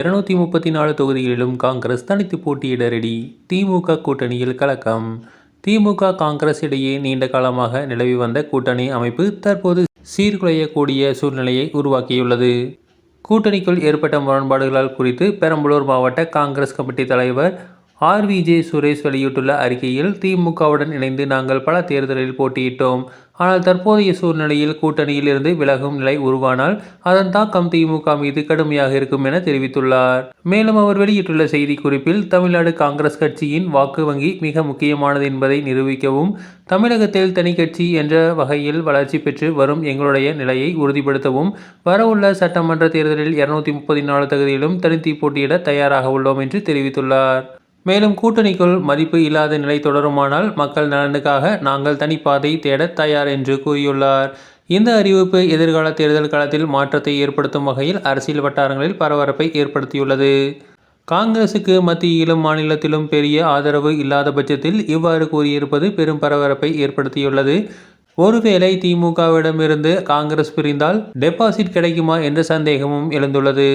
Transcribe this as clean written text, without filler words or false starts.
234 தொகுதிகளிலும் காங்கிரஸ் தனித்து போட்டியிட ரெடி. திமுக கூட்டணியில் கலக்கம். திமுக காங்கிரஸ் இடையே நீண்ட காலமாக நிலவி வந்த கூட்டணி அமைப்பு தற்போது சீர்குலையக்கூடிய சூழ்நிலையை உருவாக்கியுள்ளது. கூட்டணிக்குள் ஏற்பட்ட முரண்பாடுகள் குறித்து பெரம்பலூர் மாவட்ட காங்கிரஸ் கமிட்டி தலைவர் RVJ சுரேஷ் வெளியிட்டுள்ள அறிக்கையில், திமுகவுடன் இணைந்து நாங்கள் பல தேர்தலில் போட்டியிட்டோம். ஆனால் தற்போதைய சூழ்நிலையில் கூட்டணியில் இருந்து விலகும் நிலை உருவானால் அதன் தாக்கம் திமுக மீது கடுமையாக இருக்கும் என தெரிவித்துள்ளார். மேலும் அவர் வெளியிட்டுள்ள செய்திக்குறிப்பில், தமிழ்நாடு காங்கிரஸ் கட்சியின் வாக்கு வங்கி மிக முக்கியமானது என்பதை நிரூபிக்கவும், தமிழகத்தில் தனி கட்சி என்ற வகையில் வளர்ச்சி பெற்று வரும் எங்களுடைய நிலையை உறுதிப்படுத்தவும் வரவுள்ள சட்டமன்ற தேர்தலில் 234 தொகுதியிலும் தனித்து போட்டியிட தயாராக உள்ளோம் என்று தெரிவித்துள்ளார். மேலும் கூட்டணிக்குள் மதிப்பு இல்லாத நிலை தொடருமானால் மக்கள் நலனுக்காக நாங்கள் தனிப்பாதை தேட தயார் என்று கூறியுள்ளார். இந்த அறிவிப்பு எதிர்கால தேர்தல் களத்தில் மாற்றத்தை ஏற்படுத்தும் வகையில் அரசியல் வட்டாரங்களில் பரபரப்பை ஏற்படுத்தியுள்ளது. காங்கிரசுக்கு மத்தியிலும் மாநிலத்திலும் பெரிய ஆதரவு இல்லாத பட்சத்தில் இவ்வாறு கூறியிருப்பது பெரும் பரபரப்பை ஏற்படுத்தியுள்ளது. ஒருவேளை திமுகவிடமிருந்து காங்கிரஸ் பிரிந்தால் டெபாசிட் கிடைக்குமா என்ற சந்தேகமும் எழுந்துள்ளது.